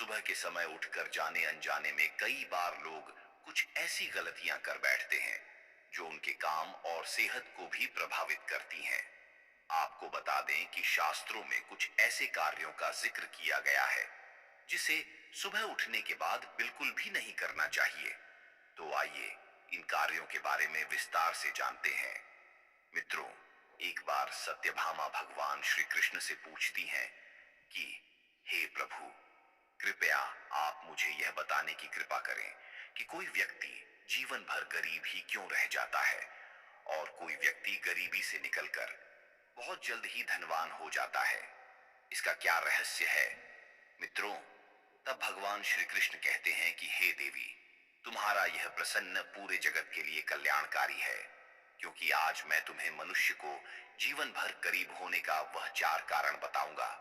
सुबह के समय उठकर जाने अनजाने में कई बार लोग कुछ ऐसी गलतियां कर बैठते हैं जो उनके काम और सेहत को भी प्रभावित करती हैं। आपको बता दें कि शास्त्रों में कुछ ऐसे कार्यों का जिक्र किया गया है जिसे सुबह उठने के बाद बिल्कुल भी नहीं करना चाहिए। तो आइए इन कार्यों के बारे में विस्तार से जानते हैं। मित्रों, एक बार सत्यभामा भगवान श्री कृष्ण से पूछती हैं कि हे प्रभु, कृपया आप मुझे यह बताने की कृपा करें कि कोई व्यक्ति जीवन भर गरीब ही क्यों रह जाता है और कोई व्यक्ति गरीबी से निकलकर बहुत जल्द ही धनवान हो जाता है। इसका क्या रहस्य है? मित्रों, तब भगवान श्री कृष्ण कहते हैं कि हे देवी, तुम्हारा यह प्रसन्न पूरे जगत के लिए कल्याणकारी है, क्योंकि आज मैं तुम्हें मनुष्य को जीवन भर गरीब होने का वह 4 कारण बताऊंगा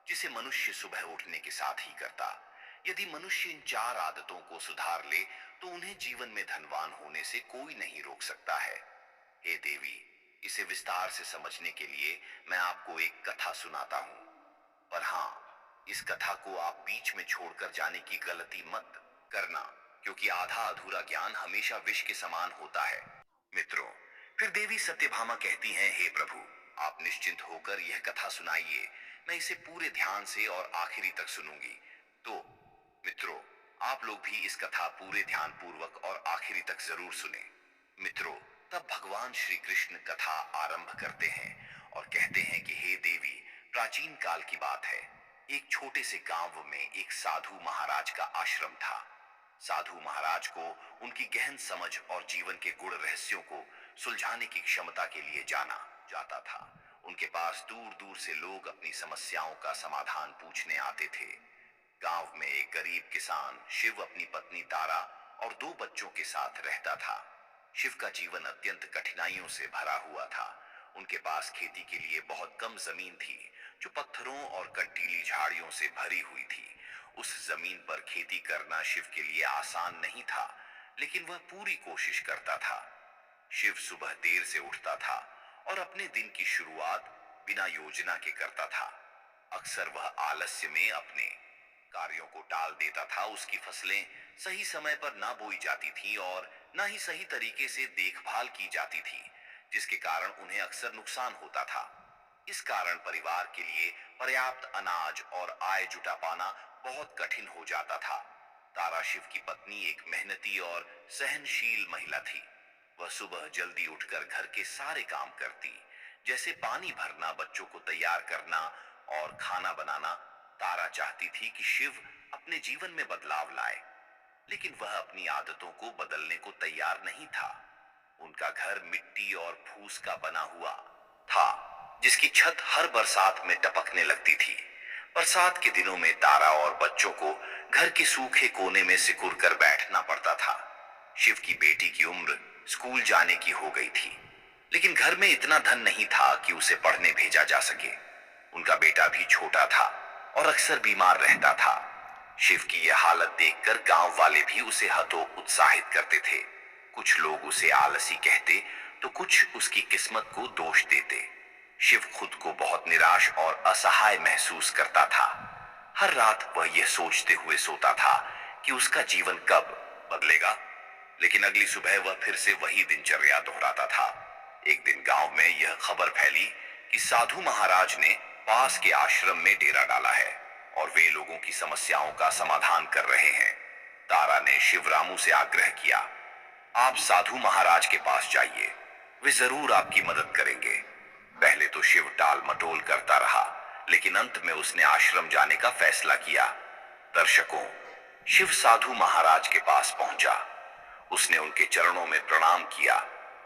जिसे मनुष्य सुबह उठने के साथ ही करता। यदि मनुष्य इन 4 आदतों को सुधार ले तो उन्हें जीवन में धनवान होने से कोई नहीं रोक सकता है। हे देवी, इसे विस्तार से समझने के लिए मैं आपको एक कथा सुनाता हूं। पर हाँ, इस कथा को आप बीच में छोड़कर जाने की गलती मत करना, क्योंकि आधा अधूरा ज्ञान हमेशा विष के समान होता है। मित्रों, फिर देवी सत्यभामा कहती हैं, हे प्रभु, आप निश्चिंत होकर यह कथा सुनाइए। मैं इसे पूरे ध्यान से और आखिरी तक सुनूंगी। तो मित्रों, आप लोग भी इस कथा पूरे ध्यान पूर्वक और आखिरी तक जरूर सुने। मित्रों, तब भगवान श्री कृष्ण कथा आरंभ करते हैं और कहते हैं कि हे देवी, प्राचीन काल की बात है। एक छोटे से गांव में एक साधु महाराज का आश्रम था। साधु महाराज को उनकी गहन समझ और जीवन के गुण रहस्यों को सुलझाने की क्षमता के लिए जाना जाता था। उनके पास दूर दूर से लोग अपनी समस्याओं का समाधान पूछने आते थे। गांव में एक गरीब किसान शिव अपनी पत्नी तारा और 2 बच्चों के साथ रहता था। शिव का जीवन अत्यंत कठिनाइयों से भरा हुआ था। उनके पास खेती के लिए बहुत कम जमीन थी, जो पत्थरों और कंटीली झाड़ियों से भरी हुई थी। उस जमीन पर खेती करना शिव के लिए आसान नहीं था, लेकिन वह पूरी कोशिश करता था। शिव सुबह देर से उठता था और अपने दिन की शुरुआत बिना योजना के करता था। अक्सर वह आलस्य में अपने कार्यों को टाल देता था। उसकी फसलें सही समय पर ना बोई जाती थीं और ना ही सही तरीके से देखभाल की जाती थी, जिसके कारण उन्हें अक्सर नुकसान होता था। इस कारण परिवार के लिए पर्याप्त अनाज और आय जुटा पाना बहुत कठिन हो जाता था। तारा शिव की पत्नी एक मेहनती और सहनशील महिला थी। वह सुबह जल्दी उठकर घर के सारे काम करती, जैसे पानी भरना, बच्चों को तैयार करना और खाना बनाना। तारा चाहती थी कि शिव अपने जीवन में बदलाव लाए, लेकिन वह अपनी आदतों को बदलने को तैयार नहीं था। उनका घर मिट्टी और फूस का बना हुआ था, जिसकी छत हर बरसात में टपकने लगती थी। बरसात के दिनों में तारा और बच्चों को घर के सूखे कोने में सिकुड़ कर बैठना पड़ता था। शिव की बेटी की उम्र स्कूल जाने की हो गई थी, लेकिन घर में इतना धन नहीं था कि उसे पढ़ने भेजा जा सके। उनका बेटा भी छोटा था और अक्सर बीमार रहता था। शिव की यह हालत देखकर गांव वाले भी उसे हतोत्साहित करते थे। कुछ लोग उसे आलसी कहते तो कुछ उसकी किस्मत को दोष देते। शिव खुद को बहुत निराश और असहाय महसूस करता था। हर रात वह यह सोचते हुए सोता था कि उसका जीवन कब बदलेगा, लेकिन अगली सुबह वह फिर से वही दिनचर्या दोहराता था। एक दिन गांव में यह खबर फैली कि साधु महाराज ने पास के आश्रम में डेरा डाला है और वे लोगों की समस्याओं का समाधान कर रहे हैं। तारा ने शिवरामू से आग्रह किया, आप साधु महाराज के पास जाइए, वे जरूर आपकी मदद करेंगे। पहले तो शिव टाल मटोल करता रहा, लेकिन अंत में उसने आश्रम जाने का फैसला किया। दर्शकों, शिव साधु महाराज के पास पहुंचा। उसने उनके चरणों में प्रणाम किया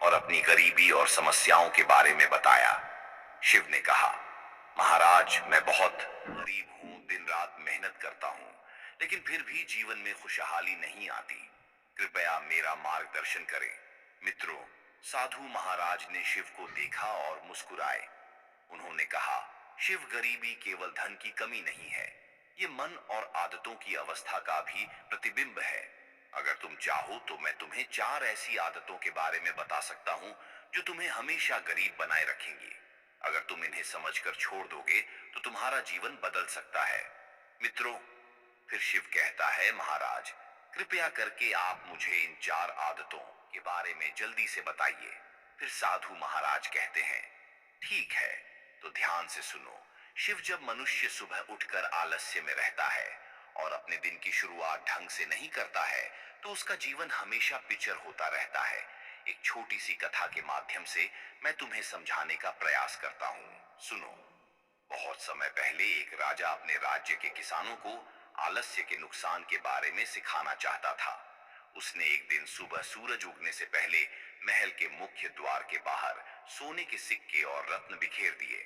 और अपनी गरीबी और समस्याओं के बारे में बताया। शिव ने कहा, महाराज, मैं बहुत गरीब हूं, दिन रात मेहनत करता हूं, लेकिन फिर भी जीवन में खुशहाली नहीं आती। कृपया मेरा मार्गदर्शन करें। मित्रों, साधु महाराज ने शिव को देखा और मुस्कुराए। उन्होंने कहा, शिव, गरीबी केवल धन की कमी नहीं है, ये मन और आदतों की अवस्था का भी प्रतिबिंब है। अगर तुम चाहो तो मैं तुम्हें 4 ऐसी आदतों के बारे में बता सकता हूं जो तुम्हें हमेशा गरीब बनाए रखेंगी। अगर तुम इन्हें समझकर छोड़ दोगे तो तुम्हारा जीवन बदल सकता है। मित्रों, फिर शिव कहता है, महाराज कृपया करके आप मुझे इन 4 आदतों के बारे में जल्दी से बताइए। फिर साधु महाराज कहते हैं, ठीक है, तो ध्यान से सुनो। शिव, जब मनुष्य सुबह उठकर आलस्य में रहता है और अपने दिन की शुरुआत ढंग से नहीं करता है, तो उसका जीवन हमेशा पिचर होता रहता है। एक छोटी सी कथा के माध्यम से मैं तुम्हें समझाने का प्रयास करता हूं, सुनो। बहुत समय पहले एक राजा अपने राज्य के किसानों को आलस्य के नुकसान के बारे में सिखाना चाहता था। उसने एक दिन सुबह सूरज उगने से पहले महल के मुख्य द्वार के बाहर सोने के सिक्के और रत्न बिखेर दिए।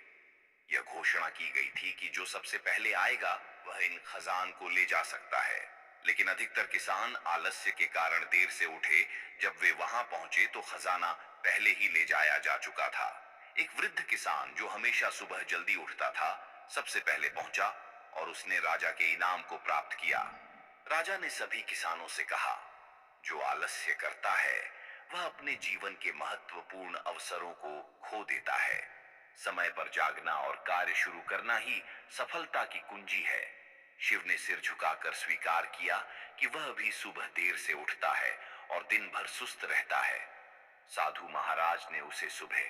यह घोषणा की गई थी कि जो सबसे पहले आएगा वह इन खजान को ले जा सकता है। लेकिन अधिकतर किसान आलस्य के कारण देर से उठे। जब वे वहां पहुंचे तो खजाना पहले ही ले जाया जा चुका था। एक वृद्ध किसान जो हमेशा सुबह जल्दी उठता था, सबसे पहले पहुंचा और उसने राजा के इनाम को प्राप्त किया। राजा ने सभी किसानों से कहा, जो आलस्य करता है वह अपने जीवन के महत्वपूर्ण अवसरों को खो देता है। समय पर जागना और कार्य शुरू करना ही सफलता की कुंजी है। शिव ने सिर झुकाकर स्वीकार किया कि वह भी सुबह देर से उठता है और दिन भर सुस्त रहता है। साधु महाराज ने उसे सुबह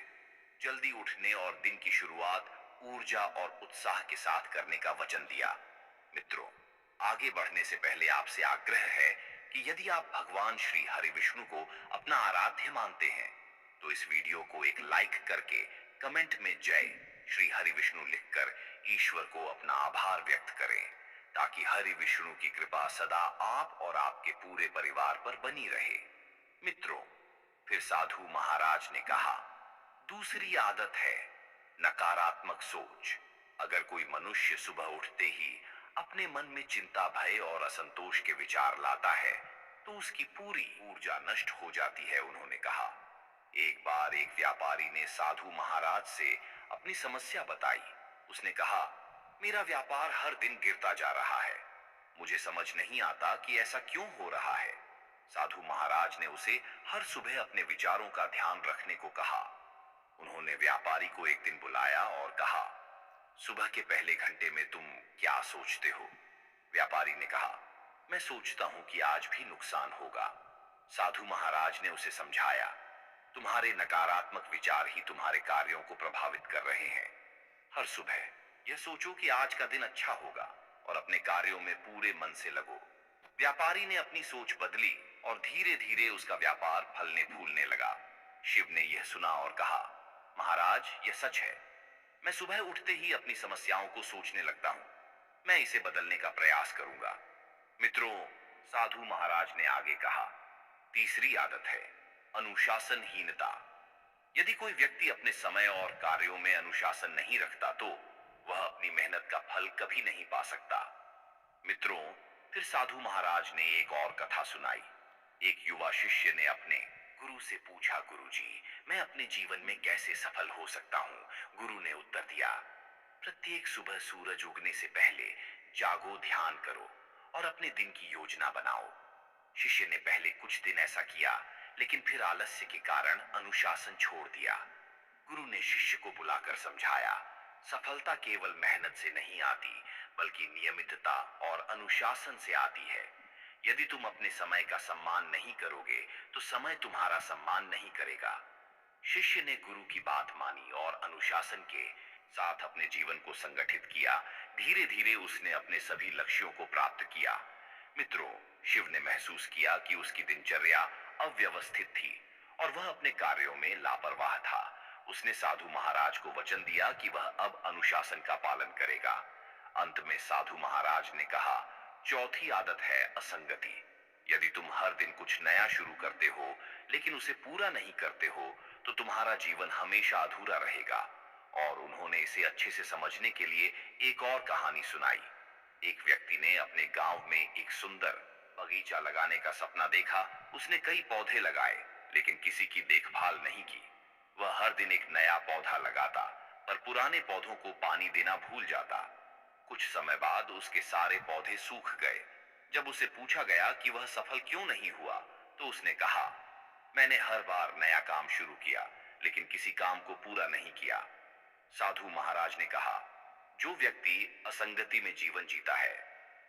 जल्दी उठने और दिन की शुरुआत ऊर्जा और उत्साह के साथ करने का वचन दिया। मित्रों, आगे बढ़ने से पहले आपसे आग्रह है कि यदि आप भगवान श्री हरि विष्णु को अपना आराध्य मानते हैं तो इस वीडियो को एक लाइक करके कमेंट में जय श्री हरि विष्णु लिखकर ईश्वर को अपना आभार व्यक्त करें, ताकि हरि विष्णु की कृपा सदा आप और आपके पूरे परिवार पर बनी रहे। मित्रों, फिर साधु महाराज ने कहा, दूसरी आदत है नकारात्मक सोच। अगर कोई मनुष्य सुबह उठते ही अपने मन में चिंता, भय और असंतोष के विचार लाता है तो उसकी पूरी ऊर्जा नष्ट हो जाती है। उन्होंने कहा, एक बार एक व्यापारी ने साधु महाराज से अपनी समस्या बताई। उसने कहा, मेरा व्यापार हर दिन गिरता जा रहा है। मुझे समझ नहीं आता कि ऐसा क्यों हो रहा है। साधु महाराज ने उसे हर सुबह अपने विचारों का ध्यान रखने को कहा। उन्होंने व्यापारी को एक दिन बुलाया और कहा, सुबह के पहले घंटे में तुम क्या सोचते हो? व्यापारी ने कहा, मैं सोचता हूं कि आज भी नुकसान होगा। साधु महाराज ने उसे समझाया, तुम्हारे नकारात्मक विचार ही तुम्हारे कार्यों को प्रभावित कर रहे हैं। हर सुबह यह सोचो कि आज का दिन अच्छा होगा और अपने कार्यों में पूरे मन से लगो। व्यापारी ने अपनी सोच बदली और धीरे धीरे उसका व्यापार फलने फूलने लगा। शिव ने यह सुना और कहा, महाराज, यह सच है। मैं सुबह उठते ही अपनी समस्याओं को सोचने लगता हूं। मैं इसे बदलने का प्रयास करूंगा। मित्रों, साधु महाराज ने आगे कहा, तीसरी आदत है अनुशासनहीनता। यदि कोई व्यक्ति अपने समय और कार्यों में अनुशासन नहीं रखता तो वह अपनी मेहनत का फल कभी नहीं पा सकता। मित्रों, फिर साधु महाराज ने एक और कथा सुनाई। एक युवा शिष्य ने अपने गुरु से पूछा, गुरुजी, मैं अपने जीवन में कैसे सफल हो सकता हूँ? गुरु ने उत्तर दिया, प्रत्येक सुबह सूरज उगने से पहले जागो, ध्यान करो और अपने दिन की योजना बनाओ। शिष्य ने पहले कुछ दिन ऐसा किया, लेकिन फिर आलस्य के कारण अनुशासन छोड़ दिया। गुरु ने शिष्य को बुलाकर समझाया, सफलता केवल मेहनत से नहीं आती, बल्कि नियमितता और अनुशासन से आती है। यदि तुम अपने समय का सम्मान नहीं करोगे तो समय तुम्हारा सम्मान नहीं करेगा। शिष्य ने गुरु की बात मानी और अनुशासन के साथ अपने जीवन को संगठित किया। धीरे धीरे उसने अपने सभी लक्ष्यों को प्राप्त किया। मित्रों, शिव ने महसूस किया कि उसकी दिनचर्या अव्यवस्थित थी और वह अपने कार्यों में लापरवाह था। उसने साधु महाराज को वचन दिया कि वह अब अनुशासन का पालन करेगा। अंत में साधु महाराज ने कहा, चौथी आदत है असंगति। यदि तुम हर दिन कुछ नया शुरू करते हो लेकिन उसे पूरा नहीं करते हो तो तुम्हारा जीवन हमेशा अधूरा रहेगा। और उन्होंने इसे अच्छे से समझने के लिए एक और कहानी सुनाई। एक व्यक्ति ने अपने गांव में एक सुंदर बगीचा लगाने का सपना देखा। उसने कई पौधे लगाए लेकिन किसी की देखभाल नहीं की। वह हर दिन एक नया पौधा लगाता पर पुराने पौधों को पानी देना भूल जाता। कुछ समय बाद उसके सारे पौधे सूख गए। जब उसे पूछा गया कि वह सफल क्यों नहीं हुआ तो उसने कहा, मैंने हर बार नया काम शुरू किया लेकिन किसी काम को पूरा नहीं किया। साधु महाराज ने कहा, जो व्यक्ति असंगति में जीवन जीता है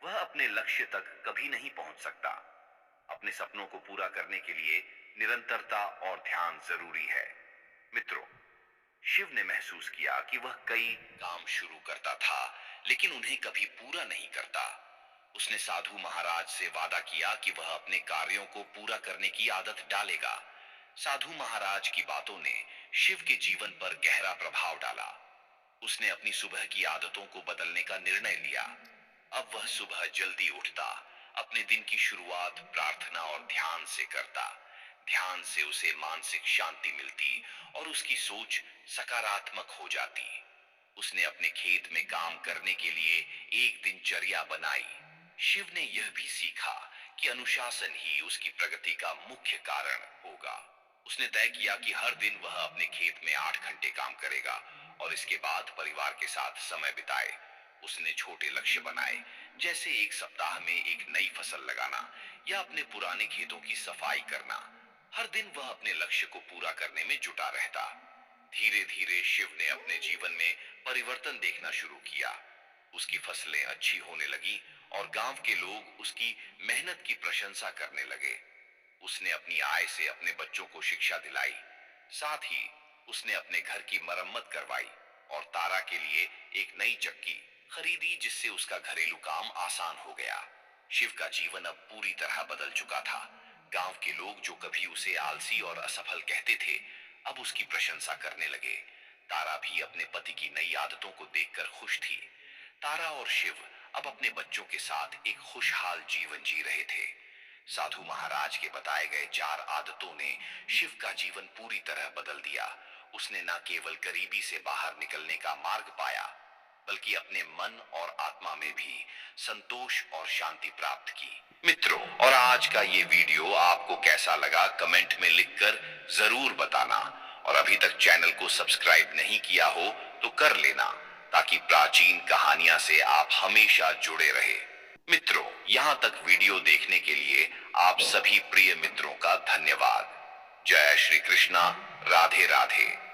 वह अपने लक्ष्य तक कभी नहीं पहुंच सकता। अपने सपनों को पूरा करने के लिए निरंतरता और ध्यान जरूरी है। मित्रों, शिव ने महसूस किया कि वह कई काम शुरू करता था, लेकिन उन्हें कभी पूरा नहीं करता। उसने साधु महाराज से वादा किया कि वह अपने कार्यों को पूरा करने की आदत डालेगा। साधु महाराज की बातों ने शिव के जीवन पर गहरा प्रभाव डाला। उसने अपनी सुबह की आदतों को बदलने का निर्णय लिया। अब वह सुबह जल्दी उठता, अपने दिन की शुरुआत प्रार्थना और ध्यान से करता। ध्यान से उसे मानसिक शांति मिलती और उसकी सोच सकारात्मक हो जाती। उसने अपने खेत में काम करने के लिए एक दिनचर्या बनाई। शिव ने यह भी सीखा कि अनुशासन ही उसकी प्रगति का मुख्य कारण होगा। उसने तय किया कि हर दिन वह अपने खेत में 8 घंटे काम करेगा और इसके बाद परिवार के साथ समय बिताए। उसने छोटे लक्ष्य बनाए, जैसे एक सप्ताह में एक नई फसल लगाना या अपने पुराने खेतों की सफाई करना। हर दिन वह अपने लक्ष्य को पूरा करने में जुटा रहता। धीरे धीरे शिव ने अपने जीवन में परिवर्तन देखना शुरू किया। उसकी फसलें अच्छी होने लगी और गांव के लोग उसकी मेहनत की प्रशंसा करने लगे। उसने अपनी आय से अपने बच्चों को शिक्षा दिलाई। साथ ही उसने अपने घर की मरम्मत करवाई और तारा के लिए एक नई चक्की खरीदी, जिससे उसका घरेलू काम आसान हो गया। शिव का जीवन अब पूरी तरह बदल चुका था। गांव के लोग जो कभी उसे आलसी और असफल कहते थे, अब उसकी प्रशंसा करने लगे। तारा भी अपने पति की नई आदतों को देखकर खुश थी। तारा और शिव अब अपने बच्चों के साथ एक खुशहाल जीवन जी रहे थे। साधु महाराज के बताए गए 4 आदतों ने शिव का जीवन पूरी तरह बदल दिया। उसने न केवल गरीबी से बाहर निकलने का मार्ग पाया, बल्कि अपने मन और आत्मा में भी संतोष और शांति प्राप्त की। मित्रों, और आज का ये वीडियो आपको कैसा लगा कमेंट में लिखकर जरूर बताना। और अभी तक चैनल को सब्सक्राइब नहीं किया हो तो कर लेना, ताकि प्राचीन कहानियां से आप हमेशा जुड़े रहे। मित्रों, यहां तक वीडियो देखने के लिए आप सभी प्रिय मित्रों का धन्यवाद। जय श्री कृष्णा। राधे राधे।